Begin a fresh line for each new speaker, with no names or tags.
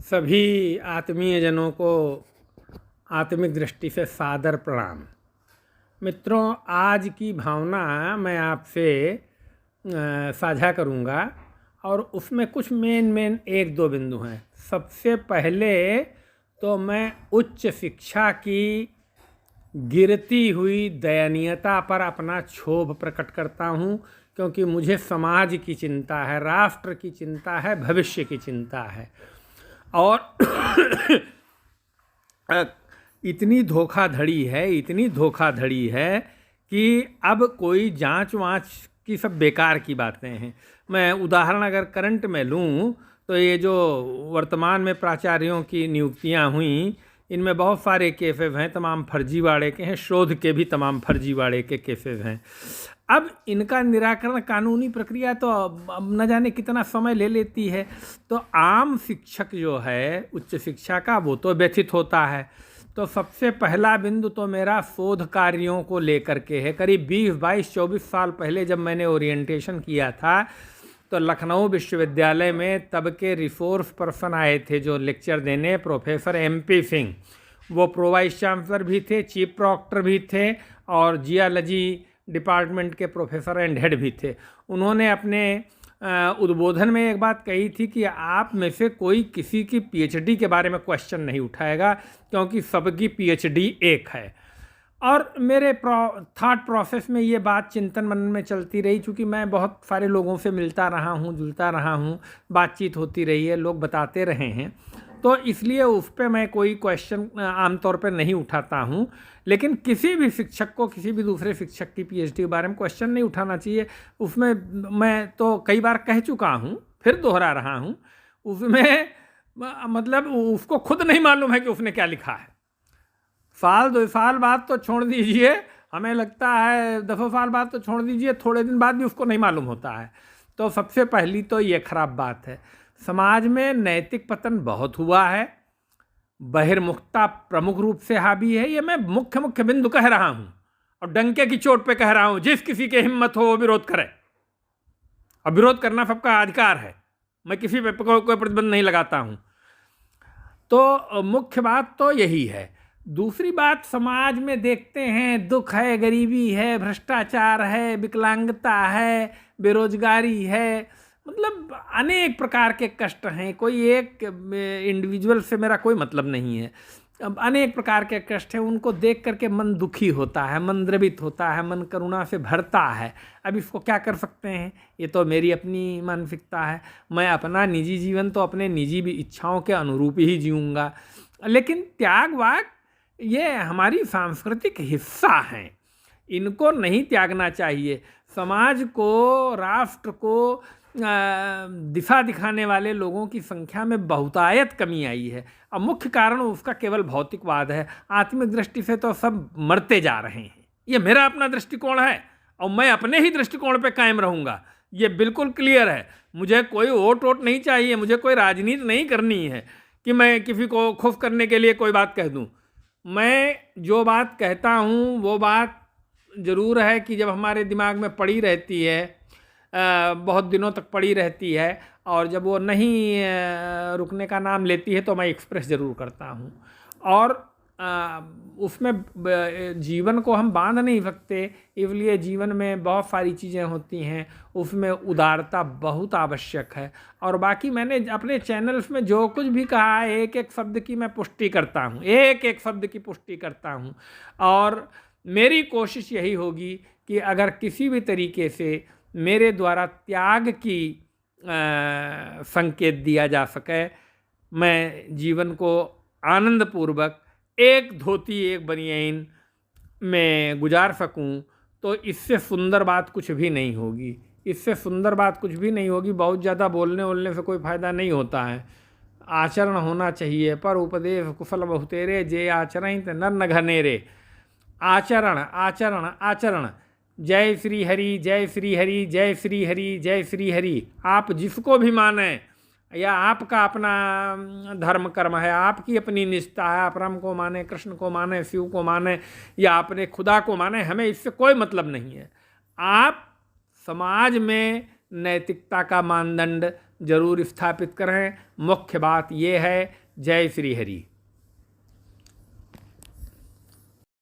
सभी आत्मीय जनों को आत्मिक दृष्टि से सादर प्रणाम। मित्रों, आज की भावना मैं आपसे साझा करूंगा और उसमें कुछ मेन एक दो बिंदु हैं। सबसे पहले तो मैं उच्च शिक्षा की गिरती हुई दयनीयता पर अपना क्षोभ प्रकट करता हूं, क्योंकि मुझे समाज की चिंता है, राष्ट्र की चिंता है, भविष्य की चिंता है। और इतनी धोखाधड़ी है कि अब कोई जांच वांच की सब बेकार की बातें हैं। मैं उदाहरण अगर करंट में लूं तो ये जो वर्तमान में प्राचार्यों की नियुक्तियां हुई, इनमें बहुत सारे केसेस हैं, तमाम फर्जीवाड़े के हैं, शोध के भी तमाम फर्जीवाड़े के केसेस हैं। अब इनका निराकरण कानूनी प्रक्रिया तो अब न जाने कितना समय ले लेती है। तो आम शिक्षक जो है उच्च शिक्षा का, वो तो व्यथित होता है। तो सबसे पहला बिंदु तो मेरा शोध कार्यों को लेकर के है। करीब 20-22-24 साल पहले जब मैंने ओरिएंटेशन किया था तो लखनऊ विश्वविद्यालय में तब के रिसोर्स पर्सन आए थे जो लेक्चर देने, प्रोफेसर MP सिंह। वो प्रो वाइस चांसलर भी थे, चीफ प्रॉक्टर भी थे और जियालॉजी डिपार्टमेंट के प्रोफेसर एंड हेड भी थे। उन्होंने अपने उद्बोधन में एक बात कही थी कि आप में से कोई किसी की PhD के बारे में क्वेश्चन नहीं उठाएगा, क्योंकि सबकी PhD एक है। और मेरे थॉट प्रोसेस में ये बात चिंतन मन में चलती रही, क्योंकि मैं बहुत सारे लोगों से मिलता रहा हूँ, जुलता रहा हूँ, बातचीत होती रही है, लोग बताते रहे हैं, तो इसलिए उस पर मैं कोई क्वेश्चन आमतौर पर नहीं उठाता हूँ। लेकिन किसी भी शिक्षक को किसी भी दूसरे शिक्षक की PhD के बारे में क्वेश्चन नहीं उठाना चाहिए। उसमें मैं तो कई बार कह चुका हूँ, फिर दोहरा रहा हूँ, उसमें मतलब उसको खुद नहीं मालूम है कि उसने क्या लिखा है। साल 2 साल बाद तो छोड़ दीजिए, हमें लगता है 10 साल बाद तो छोड़ दीजिए, थोड़े दिन बाद भी उसको नहीं मालूम होता है। तो सबसे पहली तो ये खराब बात है। समाज में नैतिक पतन बहुत हुआ है, बहिर्मुखता प्रमुख रूप से हावी है। ये मैं मुख्य बिंदु कह रहा हूं और डंके की चोट पे कह रहा हूं। जिस किसी के हिम्मत हो वो विरोध करे, और विरोध करना सबका अधिकार है, मैं किसी पे कोई प्रतिबंध नहीं लगाता हूं। तो मुख्य बात तो यही है। दूसरी बात, समाज में देखते हैं दुख है, गरीबी है, भ्रष्टाचार है, विकलांगता है, बेरोजगारी है, मतलब अनेक प्रकार के कष्ट हैं। कोई एक इंडिविजुअल से मेरा कोई मतलब नहीं है, अब अनेक प्रकार के कष्ट हैं। उनको देख करके मन दुखी होता है, मन द्रवित होता है, मन करुणा से भरता है। अब इसको क्या कर सकते हैं, ये तो मेरी अपनी मानसिकता है। मैं अपना निजी जीवन तो अपने निजी भी इच्छाओं के अनुरूप ही जीऊँगा, लेकिन त्याग वाग ये हमारी सांस्कृतिक हिस्सा हैं, इनको नहीं त्यागना चाहिए। समाज को, राष्ट्र को दिशा दिखाने वाले लोगों की संख्या में बहुतायत कमी आई है। अब मुख्य कारण उसका केवल भौतिकवाद है। आत्मिक दृष्टि से तो सब मरते जा रहे हैं। ये मेरा अपना दृष्टिकोण है और मैं अपने ही दृष्टिकोण पे कायम रहूँगा, ये बिल्कुल क्लियर है। मुझे कोई वोट नहीं चाहिए, मुझे कोई राजनीति नहीं करनी है कि मैं किसी को खुश करने के लिए कोई बात कह दूँ। मैं जो बात कहता हूँ वो बात ज़रूर है कि जब हमारे दिमाग में पड़ी रहती है, बहुत दिनों तक पड़ी रहती है, और जब वो नहीं रुकने का नाम लेती है तो मैं एक्सप्रेस ज़रूर करता हूँ। और उसमें जीवन को हम बांध नहीं सकते, इसलिए जीवन में बहुत सारी चीज़ें होती हैं, उसमें उदारता बहुत आवश्यक है। और बाकी मैंने अपने चैनल्स में जो कुछ भी कहा है, एक एक शब्द की मैं पुष्टि करता हूँ, एक एक शब्द की पुष्टि करता हूँ। और मेरी कोशिश यही होगी कि अगर किसी भी तरीके से मेरे द्वारा त्याग की संकेत दिया जा सके, मैं जीवन को आनंदपूर्वक एक धोती एक बनियान में गुजार सकूं, तो इससे सुंदर बात कुछ भी नहीं होगी। इससे सुंदर बात कुछ भी नहीं होगी। बहुत ज़्यादा बोलने से कोई फ़ायदा नहीं होता है। आचरण होना चाहिए। पर उपदेश कुशल बहुतेरे, जे आचरण त नर न घनेरे। आचरण आचरण आचरण। जय श्री हरि, जय श्री हरि, जय श्री हरि, जय श्री हरि। आप जिसको भी माने, या आपका अपना धर्म कर्म है, आपकी अपनी निष्ठा है, आप राम को माने, कृष्ण को माने, शिव को माने, या अपने खुदा को माने, हमें इससे कोई मतलब नहीं है। आप समाज में नैतिकता का मानदंड, जरूर स्थापित करें। मुख्य बात ये है। जय श्री हरि।